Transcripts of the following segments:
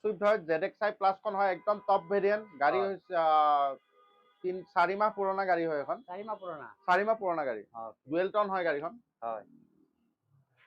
Swift হয় ZXi plus খন হয় একদম টপ ভেরিয়েন্ট গাড়ি হয় হচ্ছে 3-4 মাহ পুরোনা গাড়ি হয় এখন 4 মাহ পুৰণা 4 মাহ পুৰোনা গাড়ি ওকে ডুয়েল টন হয় গাড়িখন হয়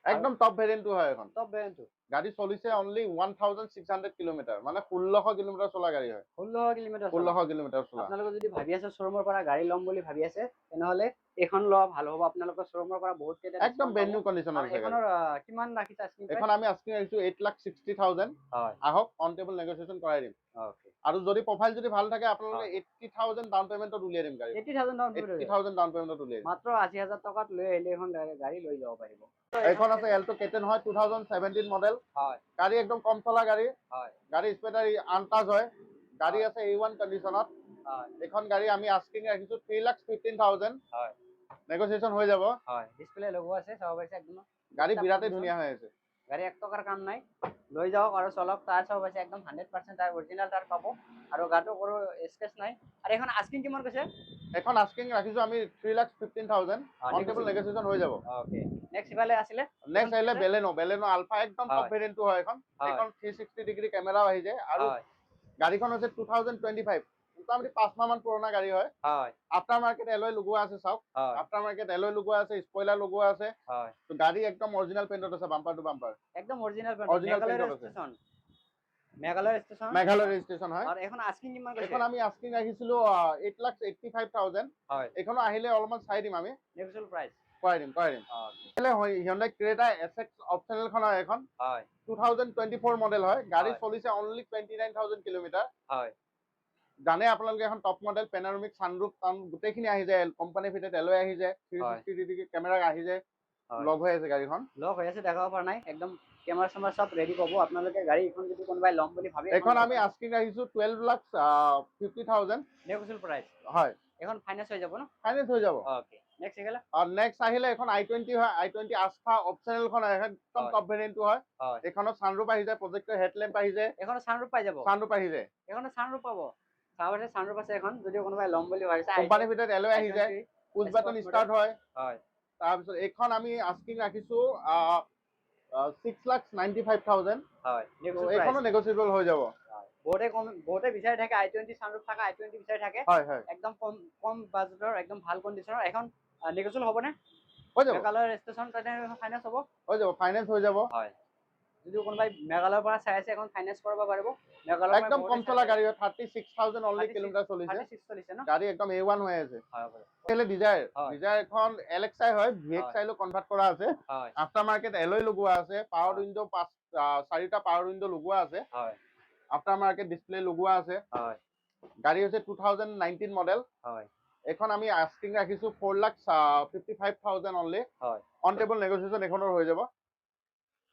আৰু একদম টপ ভেৰিয়েন্টটো হয় এখন টপ ভেৰিয়েণ্টটো গাড়ি চলিছে অনলি 1600 কিলোমিটাৰ মানে 1600 কিলোমিটাৰ চলা গাড়ি হয় 1600 কিলোমিটাৰ চলা 1600 কিলোমিটাৰ চলা আপোনালোকে যদি ভাবি আছে শ্বৰুমৰ পৰা গাড়ী ল'ম বুলি ভাবি আছে তেনেহলে এইখন লোৱা ভাল হ'ব আপোনালোকৰ শ্বৰুমৰ পৰা বহুত কেইটা একদম ডিসকাউন্ট ব্ৰেণ্ড পাব নিউ কন্ডিশনৰ আৰু আছে গাড়ি এইখনৰ কিমান ৰাখিছে আস্কিং এখন প্ৰাইচ আমি আস্কিং ৰাখিছো 8,60,000 হয় আহক অন টেবল নেগোসিয়েশন কৰাই দিম ওকে আৰু যদি প্ৰফাইল যদি ভাল থাকে আপোনালোকে হয় 80,000 ডাউন পেমেন্টত উলিয়াই দিম গাড়ি 80000 ডাউন পেমেণ্ট 80,000 ডাউন পেমেন্টত উলিয়াই দিম মাত্ৰ 80000 টকাত লৈ আহিলে এখন গাড়ী লৈ যাব পাৰিব এইখন আছে এল্টো কেটেন হয় 2017 মডেল হয় গাড়ি একদম কম চলা গাড়ি হয় গাড়ি স্পেটাৰ আনটাচ হয় গাড়ি হয় আছে A1 কন্ডিশনত হয় এখন গাড়ি আমি আস্কিং ৰাখিছো 3,15,000 হয় নেগোসিয়েশন হৈ যাব হয় ডিসপ্লে লগোৱা আছে চাব পাইছে একদম গাড়ি বিৰাটেই ধুনীয়া হৈ আছে গাড়ী এক টকাৰ কাম নাই লৈ যাওক আৰু চলক টায়াৰ চাব পাইছে একদম 100% টায়াৰ অৰিজিনাল টায়াৰ পাব আৰু গাটো কোনো স্কেচ নাই আৰু এখন আস্কিং কিমান কৈছে এখন আস্কিং ৰাখিছো আমি 3,15,000 অন টেবল নেগোসিয়েশন হৈ যাব ওকে নেক্সট ইফালে আছিলে নেক্সট আহিলে বেলেনো আলফা একদম টপ হয় ভেৰিয়েণ্টটো হয় এখন হয় এখন 360 ডিগ্ৰী কেমেৰাও আহি যায় আৰু হয় গাড়ীখন হৈছে 2025 মোটামুটি 5 মাহ মান পুৰণা গাড়ী হয় হয় আফটাৰ মাৰ্কেট এলয় লগোৱা আছে চাওক হয় আফটাৰ মাৰ্কেট এলয় লগোৱা আছে স্পইলাৰ লগোৱা আছে হয় তো গাড়ী একদম অৰিজিনাল পেইণ্টত আছে বাম্পাৰ টু বাম্পাৰ একদম অৰিজিনাল অৰিজিনাল মেঘালয় পেইণ্টত আছে station Meghalaya station Meghalaya registration হয় আৰু এখন আস্কিং কিমান কৈছে এখন আমি আস্কিং ৰাখিছিলো 8,85,000 হয় এখনো আহিলে অলপমান চাই দিম আমি নেগোচিয়েবল প্ৰাইচ কৰাই দিম Hyundai Creta SX অপচনেল খন হয় এখন হয় 2024 মডেল হয় গাড়ী হয় চলিছে অনলি 29,000 কিলোমিটাৰ হয় জানে আপোনালোকে এখন টপ মডেল পেনাৰমিক সানৰুফ টান গোটেইখিনি আহি যায় কোম্পানী ফিটেড এলয় আহি যায় 360 ডিগ্ৰী কেমেৰা আহি যায় লগ হৈ আছে গাড়ীখন লগ হৈ আছে দেখাব পৰা নাই একদম কেমেৰা চেমেৰা সব ৰেডি পাব আপোনালোকে গাড়ী এখন যদি কোনোবাই ল'ম বুলি ভাবে এখন আমি আস্কিং ৰাখিছো 12,50,000 নেগোচিয়েবল প্ৰাইচ হয় এখন ফাইনেন্স হৈ যাব ন ফাইনেন্স হৈ যাব ওকে নেক্সট এগলা আৰু নেক্সট আহিলে এখন i20 হয় i20 আস্থা অপচনেল খন হয় একদম হয়। টপ ভেৰিয়েণ্টটো হয় হয় এখনত সানৰুফ আহি যায় প্ৰজেক্টৰ হেডলেম্প আহি যায় এখন সানৰুফ পাই যাব সানৰুফ আহি যায় এখন সানৰুফ পাব চাবতে সানৰুফ আছে এখন যদি কোনোবাই ল'ম বুলি ভাবিছে কোম্পানী ফিটেড এলয় আহি যায় পুশ বাটন ষ্টাৰ্ট হয় হয় তাৰপিছত এইখন আমি আস্কিং ৰাখিছো 6,95,000 হয় এইখনো নেগোচিয়েবল হৈ যাব বহুতে বিচাৰি থাকে i20 সানৰুফ থাকা i20 বিচাৰি থাকে হয় হয় একদম কম বাজেটৰ একদম ভাল কণ্ডিচনৰ এখন নেগোচিয়েবল হ'বনে হৈ যাব মেঘালয় ষ্টেচন তাতে ফাইনেন্স হ'ব হৈ যাব ফাইনেন্স হৈ যাব হয় যদি কোনোবাই মেঘালয়ৰ পৰা চাই আছে এখন ফাইনেন্স কৰিব পাৰিব মেঘালয়ৰ একদম কম চলা গাড়ী হয় 36,000 অনলি কিলোমিটাৰ চলিছে 36 চলিছে ন গাড়ী একদম A1 হৈ আছে হয় এলে ডিজায়াৰ হয়। ডিজায়াৰ এখন LXi হয় VXi লৈ কনভাৰ্ট কৰা আছে হয় আফটাৰ মাৰ্কেট এলয় লগোৱা আছে পাৱাৰ হয়। উইন্ডো 4টা পাৱাৰ উইন্ডো লগোৱা আছে হয় আফটাৰ মাৰ্কেট ডিসপ্লে লগোৱা আছে হয় গাড়ী হৈছে 2019 মডেল হয় এখন আমি আস্কিং ৰাখিছো 4,55,000 অনলি হয় অন টেবল নেগোচিয়েশন এখনৰ হৈ যাব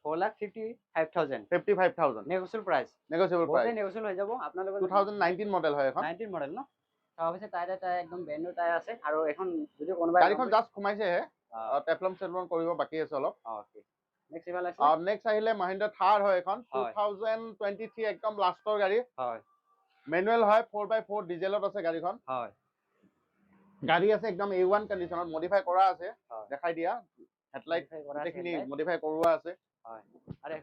4,55,000 55,000 নেগোচিয়েবল প্ৰাইচ নেগোচিয়েবল বহুতে প্ৰাইস নেগোচিয়েবল হৈ যাব আপোনালোকৰ 2019 মডেল হয় এখন 19 মডেল ন তাৰপিছত টায়াৰ একদম ব্ৰেণ্ড নিউ টায়াৰ আছে আৰু এখন যদি কোনোবাই গাড়ীখন জাস্ট সোমাইছেহে টেপলম চেপলম কৰিব বাকি আছে অলপ ওকে নেক্সট ইফালে আছে নেক্সট আহিলে মহিন্দ্ৰা থাৰ হয় এখন হয়। 2023 একদম লাষ্টৰ গাড়ী হয় মেনুৱেল হয় 4x4 ডিজেলত আছে গাড়ীখন হয় গাড়ী আছে একদম A1 কন্ডিশনত মডিফাই কৰা আছে হয়। দেখাই দিয়া হেডলাইট Modify কৰা আছে গোটেইখিনি headlight। মডিফাই কৰোৱা আছে হয় আৰে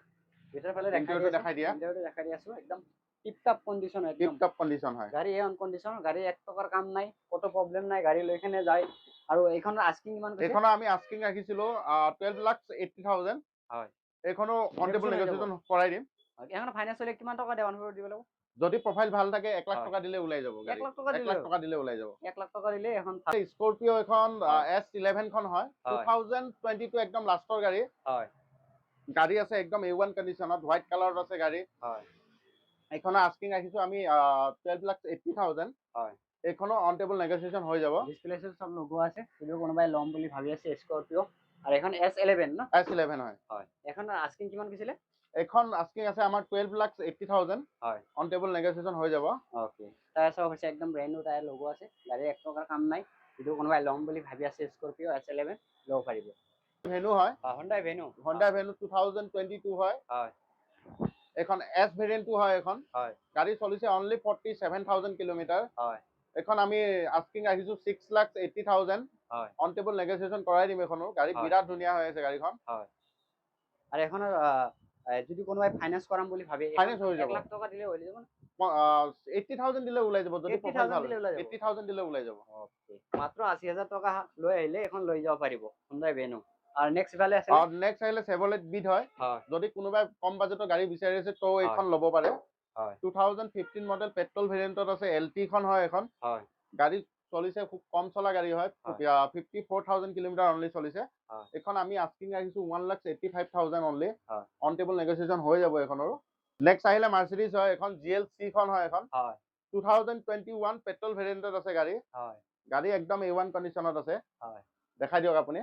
ভিতৰ ফালে ইণ্টেৰিয়ৰটো দেখাই দিয়া ইণ্টেৰিয়ৰটো দেখাই দি আছো একদম টিপ টপ কণ্ডিচন টিপ একদম টপ কন্ডিশন হয় গাড়ী অন কণ্ডিচন গাড়ী এক টকাৰ কাম নাই কত প্ৰবলেম নাই গাড়ী লৈকেনে যায় আৰু এইখনৰ আস্কিং কিমান কৈছে এইখনো আমি আস্কিং ৰাখিছিলো 12,80,000 হয় এইখনো অন টেবল Negotiable হৈ যাব। নেগোচিয়েশন কৰাই দিম এখন ফাইনেন্স হলে কিমান টকা ডাউন পেমেণ্ট দিব লাগিব যদি প্ৰফাইল ভাল থাকে 1 লাখ হয়। টকা দিলে ওলাই যাব 1 গাড়ী লাখ টকা 1 দিলে লাখ টকা দিলে ওলাই যাব 1 লাখ টকা দিলে এখন স্কৰপিঅ এখন হয়। S11 খন হয় হয়। 2022 একদম লাষ্টৰ গাড়ী হয় গাড়ী আছে একদম A1 কন্ডিশনত হোৱাইট কালাৰত আছে গাড়ী হয় এইখনো আস্কিং ৰাখিছো আমি 12,80,000 হয় এইখনো অন টেবল নেগোচিয়েশন হৈ যাব ডিসপ্লে সব লগোৱা আছে যদি কোনোবাই ল'ম বুলি ভাবি আছে স্কৰপিঅ আৰু এখন S11 ন S11 হয় হয় এখন আস্কিং কিমান কৈছিলে এখন আস্কিং আছে আমাৰ 12,80,000 হয় অন টেবল নেগোচিয়েশন হৈ যাব ওকে টায়াৰ সব আছে একদম ব্ৰেণ্ড নিউ টায়াৰ লগোৱা আছে গাড়ী এক টকাৰ কাম নাই যদি কোনোবাই ল'ম বুলি ভাবি আছে স্কৰপিঅ S11 ল'ব পাৰিব ভেনু হয় Hyundai Venue Honda Venue 2022 হয় হয় এখন S ভেৰিয়েণ্টটো হয় এখন হয় গাড়ী চলিছে অনলি 47,000 কিলোমিটাৰ হয় এখন আমি আস্কিং ৰাখিছো 6,80,000 হয় অন টেবল নেগোচিয়েশন কৰাই দিম এখনো গাড়ী হয়। বিৰাট ধুনীয়া হৈ আছে গাড়ীখন হয় আৰু এখনৰ যদি কোনোবাই ফাইনেন্স কৰাম বুলি ভাবে Finance হৈ যাব। 1 লাখ টকা দিলে হৈ যাব না 80,000 দিলে ওলাই যাব যদি 80,000 প্ৰফাইল ভাল দিলে ওলাই যাব 80,000 দিলে ওলাই যাব মাত্ৰ 80,000 টকা লৈ আহিলে এখন লৈ যাব পাৰিব Hyundai Venue আৰু নেক্সট ইফালে আছে আৰু নেক্সট আহিলে Chevrolet Beat হয় যদি কোনোবাই কম বাজেটৰ গাড়ী বিচাৰি আছে তো এইখন ল'ব পাৰে 2015 মডেল পেট্ৰল ভেৰিয়েণ্টত আছে LT খন হয় এখন গাড়ী চলিছে খুব কম চলা গাড়ী হয় 54,000 কিলোমিটাৰ অনলি চলিছে এখন আমি আস্কিং ৰাখিছো 1,85,000 অনলি অন টেবল নেগোচিয়েচন হৈ যাব এখনৰ নেক্সট আহিলে Mercedes হয় এখন GLC খন হয় এখন 2021 পেট্ৰল ভেৰিয়েণ্টত আছে গাড়ী গাড়ী একদম A1 কণ্ডিচনত আছে দেখাই দিয়ক আপুনি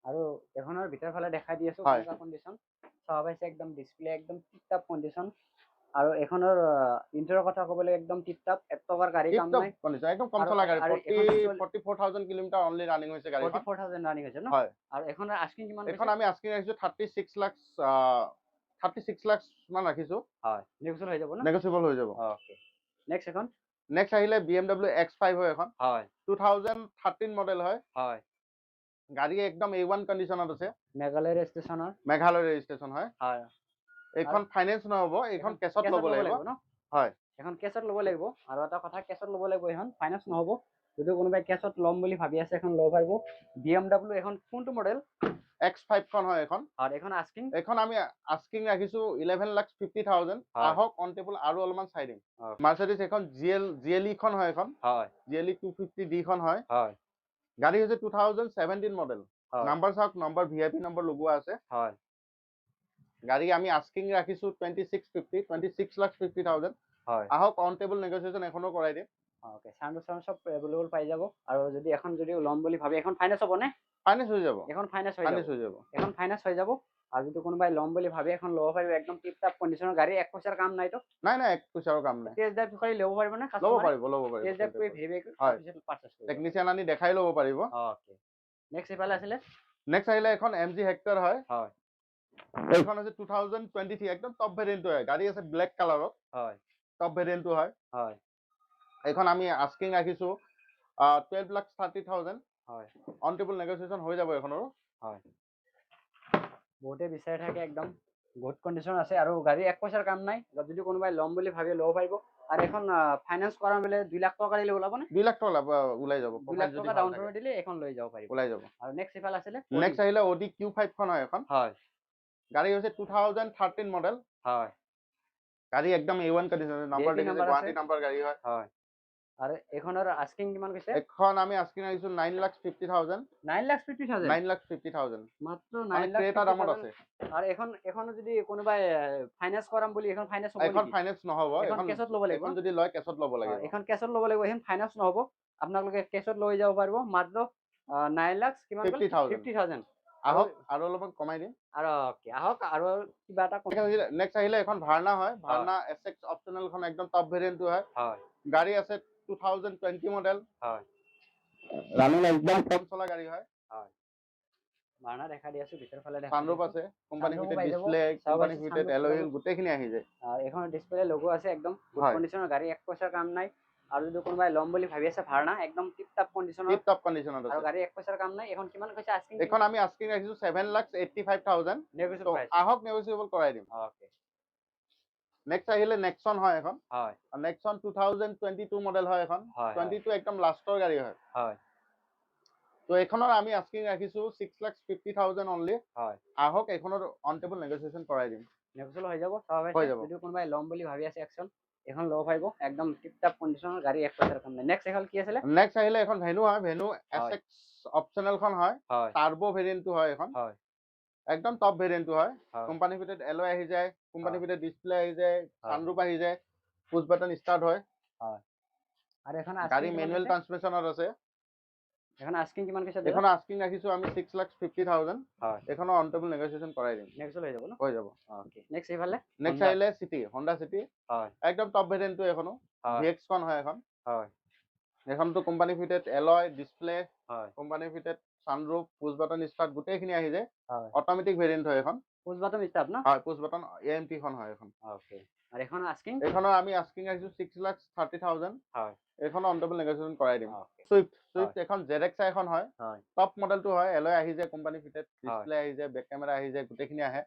আৰু এখনৰ ভিতৰ ফালে দেখাই দি আছো কেনেকুৱা কণ্ডিচন চাব পাইছে একদম ডিসপ্লে একদম টিপটপ কণ্ডিচন আৰু এখনৰ ইন্টাৰৰ কথা ক'বলৈ একদম টিপটপ এটকাৰ গাড়ী কাম নাই কণ্ডিচন একদম কম চলা গাড়ী 44,000 কিলোমিটাৰ অনলি ৰানিং হৈছে গাড়ীখন 44,000 ৰানিং হৈছে ন হয় আৰু এখনৰ আস্কিং কিমান এখন আমি আস্কিং ৰাখিছো 36 লাখ 36 লাখ মান ৰাখিছো হয় নেগোচিয়েবল হৈ যাব না নেগোচিয়েবল হৈ যাব ওকে নেক্সট এখন নেক্সট আহিলে BMW X5 হয় এখন হয় 2013 মডেল হয় হয় গাড়ী একদম A1 কণ্ডিচনত আছে মেঘালয় ৰেজিষ্ট্ৰেচনৰ মেঘালয় ৰেজিষ্ট্ৰেচন হয় হয় এইখন ফাইনেন্স নহব এইখন কেছত ল'ব লাগিব ন হয় এখন কেছত ল'ব লাগিব আৰু এটা কথা কেছত ল'ব লাগিব এখন ফাইনেন্স নহব যদি কোনোবাই কেছত ল'ম বুলি ভাবি আছে এখন ল'ব পাৰিব BMW এখন কোনটো মডেল X5 খন হয় এখন আৰু এখন আস্কিং এখন আমি আস্কিং ৰাখিছো 11,50,000 আহক অন টেবল আৰু অলপমান চাই দিম Mercedes এখন GLE খন হয় এখন হয় GLE 250D খন হয় হয় গাড়ী হৈছে 2017 মডেল নাম্বাৰ চাওক নম্বৰ VIP নম্বৰ লগোৱা আছে হয় গাড়ী আমি আস্কিং ৰাখিছো 26,50,000 হয় আহক অন টেবল নেগোচিয়েচন এখনো কৰাই দিম ওকে সাউন্ড সব अवेलेबल পাই যাব আৰু যদি এখন যদি ল'ম বুলি ভাবে এখন ফাইনেন্স হ'ব নে ফাইনেন্স হৈ যাব এখন ফাইনেন্স হৈ যাব এখন ফাইনেন্স হৈ যাব আৰু যদি কোনোবাই ল'ম বুলি ভাবে এখন ল'ব পাৰিব একদম টিপ টপ কণ্ডিচনৰ গাড়ী এক পইচাৰ কাম নাই তো নাই এক পইচাৰ কাম নাই টেষ্ট ড্ৰাইভ কৰি ল'ব পাৰিব না ল'ব পাৰিব টেষ্ট ড্ৰাইভ কৰি ভেৰিফাই কৰি তাৰপিছত পাৰচেজ কৰিব টেকনিচিয়ান আনি দেখাই ল'ব পাৰিব ওকে নেক্সট ইফালে আছিলে নেক্সট আহিলে এখন MG হেক্টৰ হয় হয় এইখন আছে 2023 একদম টপ ভেৰিয়েণ্ট হয় গাড়ী আছে ব্লেক কালাৰত হয় টপ ভেৰিয়েণ্ট হয় হয় এইখন আমি আস্কিং ৰাখিছো 12,30,000 হয় অন টেবল নেগোচিয়েচন হৈ যাব এখনৰ হয় বহুতে বিচাৰি থাকে একদম গুড কণ্ডিচন আছে আৰু গাড়ী এক পইচাৰ কাম নাই যদি কোনোবাই ল'ম বুলি ভাবে ল'ব পাৰিব আৰু এখন ফাইনেন্স কৰা বেলে 2 লাখ টকা দিলে ওলাব নে 2 লাখ টকা ওলাই যাব 2 লাখ টকা ডাউন পেমেন্ট দিলে এখন লৈ যাব পাৰিব ওলাই যাব আৰু নেক্সট ইফাল আছিলে নেক্সট আহিলে Audi Q5 খন হয় এখন হয় গাড়ী হৈছে 2013 মডেল হয় গাড়ী একদম A1 কণ্ডিচন নাম্বাৰ দেখিছে গুৱাহাটী নাম্বাৰ গাড়ী হয় হয় আৰু এখনৰ আস্কিং কিমান কৈছে এখন আমি আস্কিং ৰাখিছো 9,50,000 9,50,000 মাত্ৰ 9 লাখ ক্ৰেটা দামত আছে আৰু এখন যদি কোনোবাই ফাইনেন্স কৰাম বুলি এখন ফাইনেন্স হ'ব এখন ফাইনেন্স নহব এখন কেছত ল'ব লাগিব এখন যদি লয় কেছত ল'ব লাগিব এখন কেছত ল'ব লাগিব এখন ফাইনেন্স নহব আপোনালোকে কেছত লৈ যাব পাৰিব মাত্ৰ 9 লাখ কিমান 50,000 আহক আৰু অলপমান কমাই দিম আৰু ওকে আহক আৰু কিবা এটা নেক্সট আহিলে এখন ভাৰ্না হয় ভাৰ্না SX অপচনেল খন একদম টপ ভেৰিয়েণ্ট হয় গাড়ী আছে 2020 মডেল হয় ৰানিং একদম কম চলা গাড়ী হয় ভাৰ্না দেখা দি আছো ভিতৰ ফালে দেখা সানৰুফ আছে company fitted display company fitted alloy wheel গোটেইখিনি আহি যায় আৰু এখন ডিসপ্লে লোগো আছে একদম গুড কণ্ডিচনৰ গাড়ী এক পইচাৰ কাম নাই আৰু যদি কোনোবাই ল'ম বুলি ভাবি আছে ভাৰ্না একদম টিপ টপ কণ্ডিচনত আছে আৰু গাড়ী এক পইচাৰ কাম নাই এখন কিমান কৈছে আস্কিং এখন আমি আস্কিং ৰাখিছো 7,85,000 নেগোচিয়েবল প্ৰাইস আহক নেগোচিয়েবল কৰাই দিম ওকে নেক্সট আহিলে নেক্সন হয় এখন হয় নেক্সন 2022 মডেল হয় এখন 22 একদম লাষ্টৰ গাড়ী হয় হয় তো এখনৰ আমি আস্কিং ৰাখিছো 6,50,000 অনলি হয় আহক এখনৰ অন টেবল নেগোচিয়েচন কৰাই দিম নেগোচিয়েবল হৈ যাব যদি কোনোবাই ল'ম বুলি ভাবি আছে একচন এখন ল'ব পাৰিব একদম টিপ টপ কণ্ডিচনৰ গাড়ী এক পইচাৰ কাম নাই নেক্সট এখন কি আছিল নেক্সট আহিলে এখন ভেনু হয় ভেনু SX অপচনেল খন হয় টাৰ্বো ভেৰিয়েণ্ট হয় এখন একদম টপ ভেৰিয়েণ্ট হয় কোম্পানী ফিটেড এলয় আহি যায় কোম্পানী ফিটেড ডিসপ্লে আহি যায় সানৰুফ আহি যায় পুশ বাটন ষ্টাৰ্ট হয় আৰু এখন গাড়ী মেনুৱেল ট্ৰান্সমিশনত আছে এখন আস্কিং কিমান কৈছে এখন আস্কিং ৰাখিছো আমি 6,50,000 এখনৰ অন টেবল নেগোচিয়েচন কৰাই দিম নেক্সট হৈ যাব ন হৈ যাব ওকে নেক্সট ইফালে নেক্সট আহিলে সিটি Honda City একদম টপ ভেৰিয়েণ্টটো এখনো VX খন হয় এখন এখনটো company fitted alloy display company fitted সানৰুফ push button start গোটেইখিনি আহি যায় অটোমেটিক ভেৰিয়েণ্ট হয় এখন পুশ বাটন ষ্টাৰ্ট ন হয় পুশ বাটন AMT খন হয় এখন ওকে আৰু এখন আস্কিং এখনৰ আমি আস্কিং ৰাখিছো 6,30,000 এখনৰ অন টেবল নেগোচিয়েচন কৰাই দিম সুইফট এখন ZX এখন হয় টপ মডেলটো হয় এলয় আহি যায় কোম্পানী ফিটেড ডিসপ্লে আহি যায় বেক কেমেৰা আহি যায় গোটেইখিনি আহে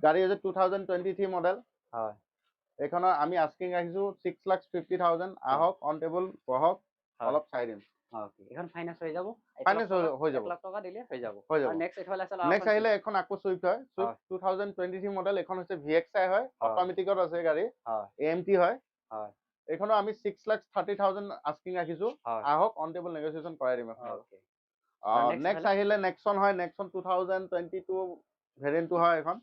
গাড়ী হৈছে 2023 মডেল। হয় এইখনৰ আমি আস্কিং ৰাখিছোঁ 6,50,000। আহক অন টেবুল বহক, অলপ চাই দিম। ওকে, এখন ফাইনেন্স হৈ যাব? ফাইনেন্স হৈ যাব। 1 লাখ টকা দিলে হৈ যাব। হৈ যাব। আৰু নেক্সট এইফালে আছে নেক্সট আহিলে এখন আকৌ চুইফ্ট হয়। Swift 2023 model. এখন হৈছে VXI হয়, অট'মেটিকত আছে গাড়ী, AMT হয়। এইখনো আমি 6,30,000 আস্কিং ৰাখিছোঁ। আহক অন টেবুল নেগোচিয়েশ্যন কৰাই দিম এখন। নেক্সট আহিলে নেক্সন হয়। নেক্সন 2022 ভেৰিয়েণ্টটো হয় এখন।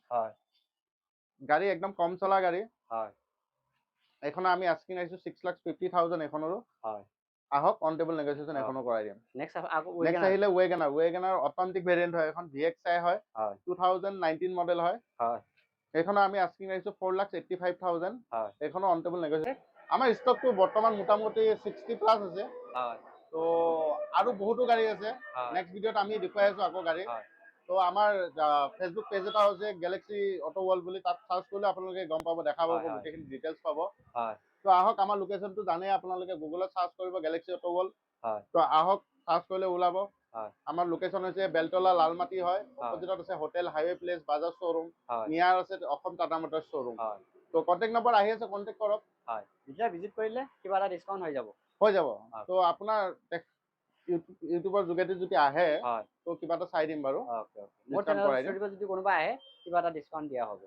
গাড়ী একদম কম চলা গাড়ী। এইখনো আমি আস্কিং ৰাখিছোঁ 6,50,000 এইখনৰো। আহক অন টেবুল নেগোচিয়েশ্যন এখনো কৰাই দিম। নেক্সট আহিলে ৱেগনাৰ। ৱেগনাৰ অট'মেটিক ভেৰিয়েণ্ট হয় এখন, VXI হয়, 2019 মডেল হয়। এইখনো আমি আস্কিং ৰাখিছোঁ 4,85,000। এইখনো অন টেবুল নেগোচিয়েশ্যন। আমাৰ ষ্টকটো বৰ্তমান মোটামুটি 60+ আছে। তো আৰু বহুতো গাড়ী আছে। নেক্সট ভিডিঅ'ত আমি দেখুৱাই আছোঁ আকৌ গাড়ী। তো আমাৰ ফেচবুক পেজ এটা হৈছে গেলেক্সি অটো ৱৰ্ল্ড বুলি, তাত চাৰ্চ কৰিলে আপোনালোকে গম পাব, দেখা পাব, গোটেইখিনি ডিটেইলছ পাব। তো আহক, আমাৰ লোকেশ্যনটো জানেই আপোনালোকে, গুগলত চাৰ্চ কৰিব গেলেক্সি অটো ৱৰ্ল্ড। তো আহক, চাৰ্চ কৰিলে ওলাব। আমাৰ লোকেশ্যন হৈছে বেলতলা লালমাটি হয়। অপজিটত আছে hotel highway place Bajaj showroom. নিয়াৰ আছে অসম টাটা মটৰ্ছ শ্ব'ৰুম। তো কণ্টেক্ট নম্বৰ আহি আছে, কণ্টেক্ট কৰক। যেতিয়া ভিজিট কৰিলে কিবা এটা ডিছকাউণ্ট হৈ যাব। হৈ যাব। তো আপোনাৰ ইউটিউবৰ যোগেদি যদি আহে, তো কিবা এটা চাই দিম বাৰু। মোৰ চেনেলত যদি কোনোবা আহে, কিবা এটা ডিছকাউণ্ট দিয়া হ'ব।